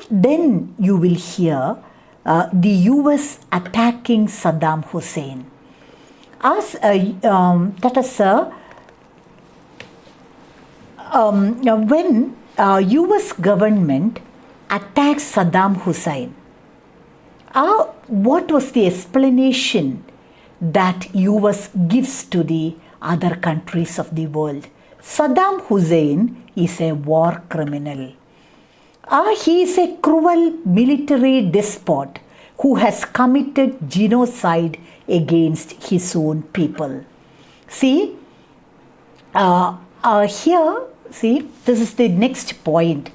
Then you will hear the US attacking Saddam Hussein. That is, when US government attacked Saddam Hussein, what was the explanation that US gives to the other countries of the world? Saddam Hussein is a war criminal. He is a cruel military despot who has committed genocide against his own people. See, here, see, this is the next point.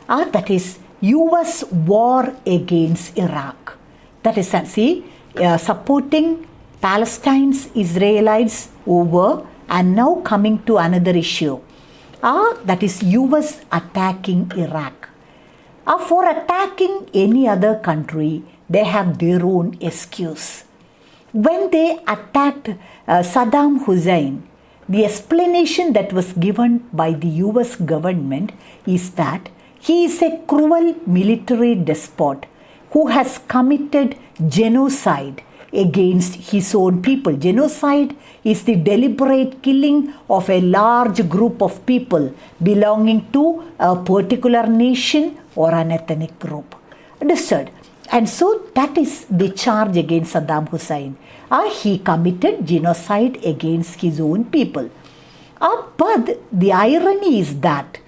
That is US war against Iraq. That is, see, supporting Palestine's Israelites over, and now coming to another issue. That is US attacking Iraq. For attacking any other country, they have their own excuse. When they attacked Saddam Hussein, the explanation that was given by the US government is that he is a cruel military despot who has committed genocide against his own people. Genocide is the deliberate killing of a large group of people belonging to a particular nation or an ethnic group. Understood? And so that is the charge against Saddam Hussein. He committed genocide against his own people. But the irony is that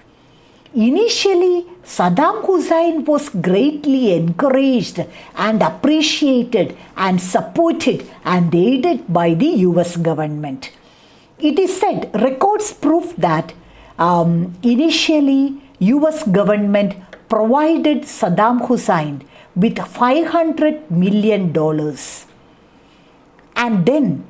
initially Saddam Hussein was greatly encouraged and appreciated and supported and aided by the US government. It is said, records prove that initially US government provided Saddam Hussein with $500 million. And then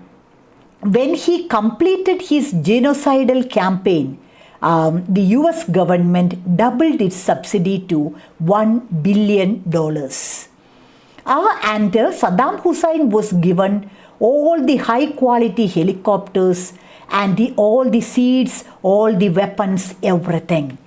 when he completed his genocidal campaign, the US government doubled its subsidy to $1 billion. And Saddam Hussein was given all the high quality helicopters and all the seeds, all the weapons, everything.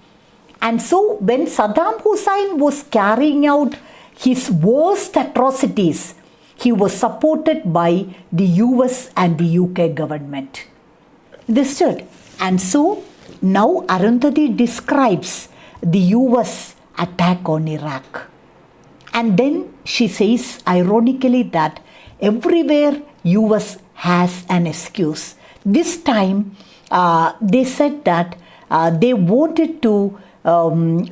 And so when Saddam Hussein was carrying out his worst atrocities, he was supported by the US and the UK government. Understood? And so now Arundhati describes the US attack on Iraq. And then she says ironically that everywhere US has an excuse. This time they said that they wanted to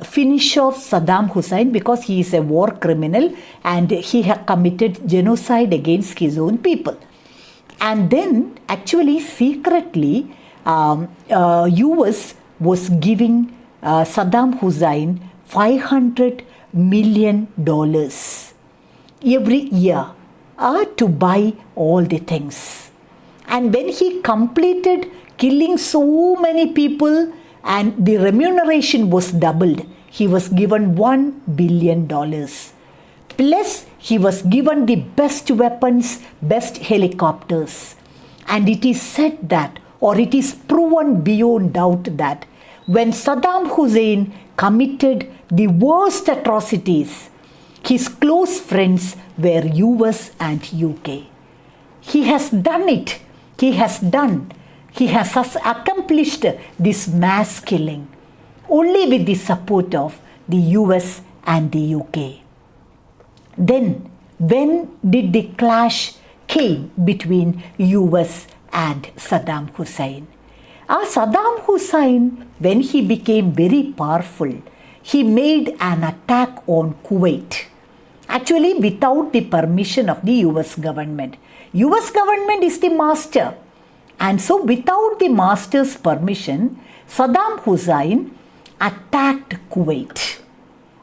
finish off Saddam Hussein because he is a war criminal and he had committed genocide against his own people. And then actually secretly US was giving Saddam Hussein $500 million every year to buy all the things. And when he completed killing so many people and the remuneration was doubled, he was given $1 billion. Plus, he was given the best weapons, best helicopters. And it is said that, or it is proven beyond doubt that, when Saddam Hussein committed the worst atrocities, his close friends were US and UK. He has done it. He has accomplished this mass killing only with the support of the US and the UK. Then, when did the clash came between US and Saddam Hussein? Saddam Hussein, when he became very powerful, he made an attack on Kuwait. Actually, without the permission of the US government. US government is the master. And so without the master's permission, Saddam Hussein attacked Kuwait.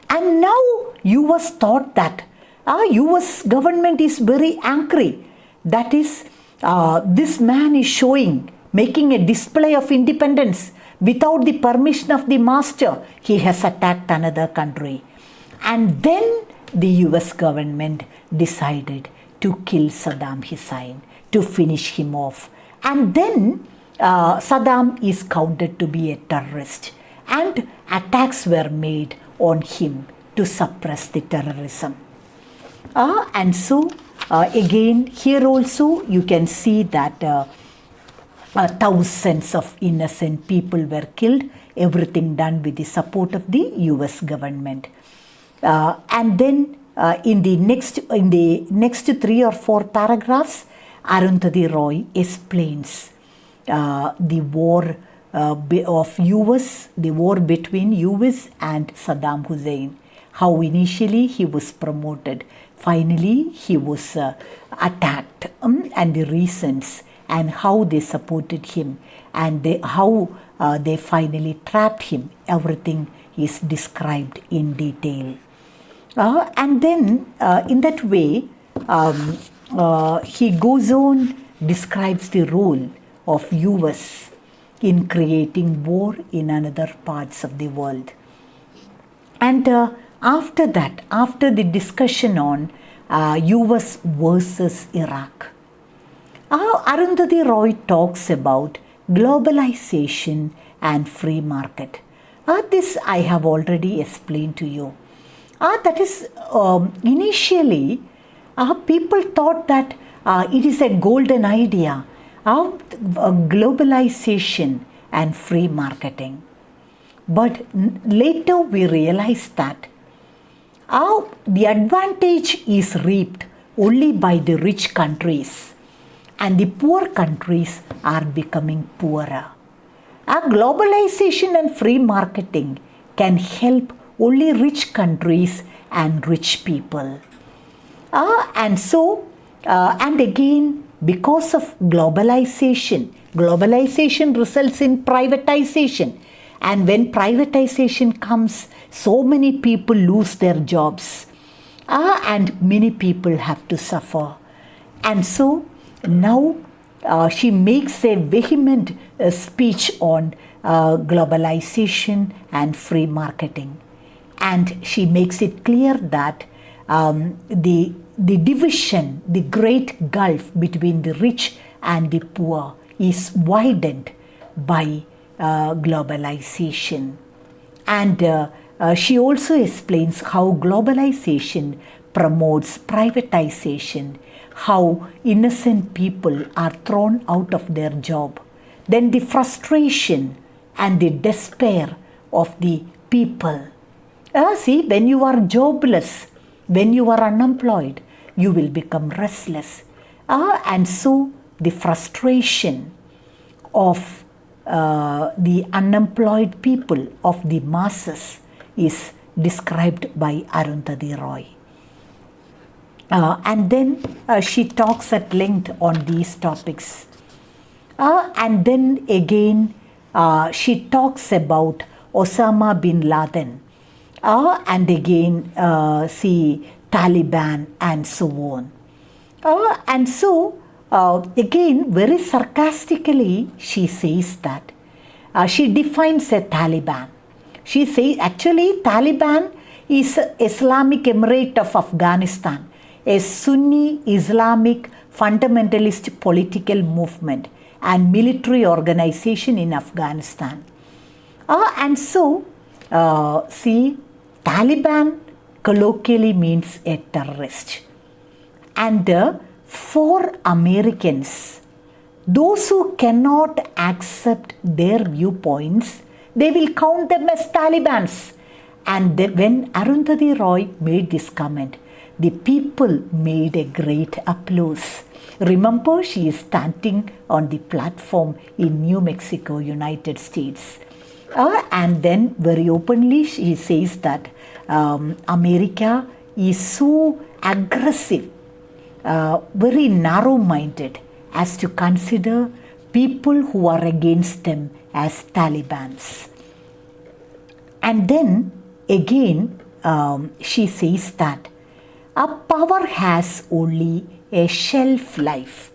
And now US thought that US government is very angry. That is, this man is making a display of independence without the permission of the master. He has attacked another country. And then the US government decided to kill Saddam Hussein, to finish him off. And then Saddam is counted to be a terrorist and attacks were made on him to suppress the terrorism. And so, again, here also you can see that thousands of innocent people were killed, everything done with the support of the US government. And then in the next 3 or 4 paragraphs, Arundhati Roy explains the war the war between US and Saddam Hussein, how initially he was promoted, finally he was attacked, and the reasons, and how they supported him, and how they finally trapped him. Everything is described in detail. And then in that way, he goes on, describes the role of US in creating war in other parts of the world. And after that, after the discussion on US versus Iraq, Arundhati Roy talks about globalization and free market. This I have already explained to you. That is, initially, people thought that it is a golden idea of globalization and free marketing. But later we realized that the advantage is reaped only by the rich countries, and the poor countries are becoming poorer. Globalization and free marketing can help only rich countries and rich people. And again, because of globalization results in privatization. And when privatization comes, so many people lose their jobs. And many people have to suffer. And so now she makes a vehement speech on globalization and free marketing. And she makes it clear that the division, the great gulf between the rich and the poor is widened by globalization. And she also explains how globalization promotes privatization, how innocent people are thrown out of their job, then the frustration and the despair of the people. See, when you are jobless, when you are unemployed, you will become restless. And so the frustration of the unemployed people, of the masses, is described by Arundhati Roy. And then she talks at length on these topics. And then again, she talks about Osama bin Laden. And again, see Taliban and so on. And so, again, very sarcastically, she says that she defines a Taliban. She says, actually, Taliban is Islamic Emirate of Afghanistan, a Sunni Islamic fundamentalist political movement and military organization in Afghanistan. And so, see, Taliban colloquially means a terrorist. And for Americans, those who cannot accept their viewpoints, they will count them as Talibans. And when Arundhati Roy made this comment, the people made a great applause. Remember, she is standing on the platform in New Mexico, United States. And then very openly she says that America is so aggressive, very narrow-minded as to consider people who are against them as Talibans. And then again she says that power has only a shelf life.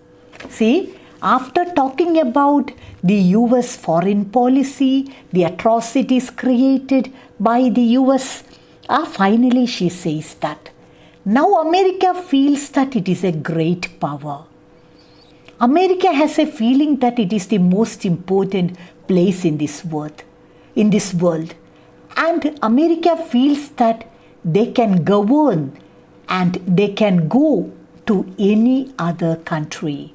See, after talking about the US foreign policy, the atrocities created by the US, finally she says that now America feels that it is a great power. America has a feeling that it is the most important place in this world. And America feels that they can govern and they can go to any other country.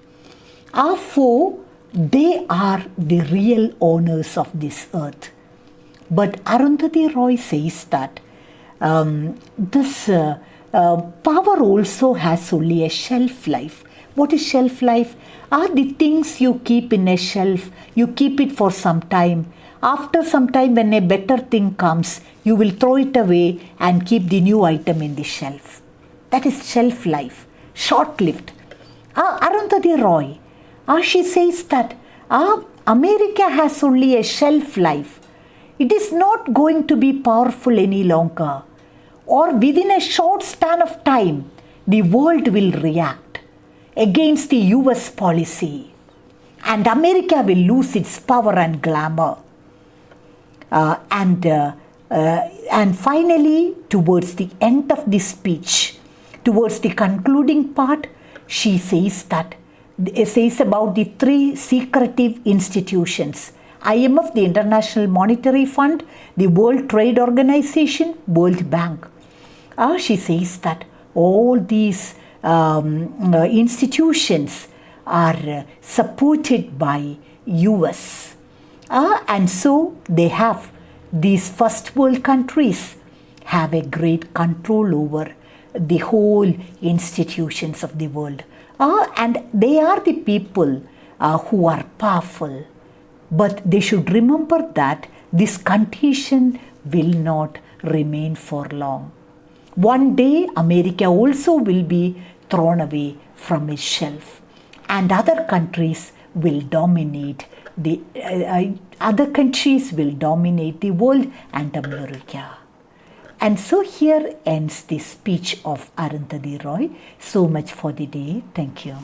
For they are the real owners of this earth. But Arundhati Roy says that this power also has only a shelf life. What is shelf life? Are the things you keep in a shelf, you keep it for some time. After some time, when a better thing comes, you will throw it away and keep the new item in the shelf. That is shelf life, short-lived. Arundhati Roy, she says that America has only a shelf life. It is not going to be powerful any longer. Or within a short span of time, the world will react against the US policy. And America will lose its power and glamour. And finally, towards the end of this speech, towards the concluding part, she says that says about the three secretive institutions: IMF, the International Monetary Fund, the World Trade Organization, World Bank. She says that all these institutions are supported by US. And so they have, these first world countries have a great control over the whole institutions of the world. And they are the people who are powerful. But they should remember that this condition will not remain for long. One day, America also will be thrown away from its shelf, and other countries will dominate the world and America. And so here ends the speech of Arundhati Roy. So much for the day. Thank you.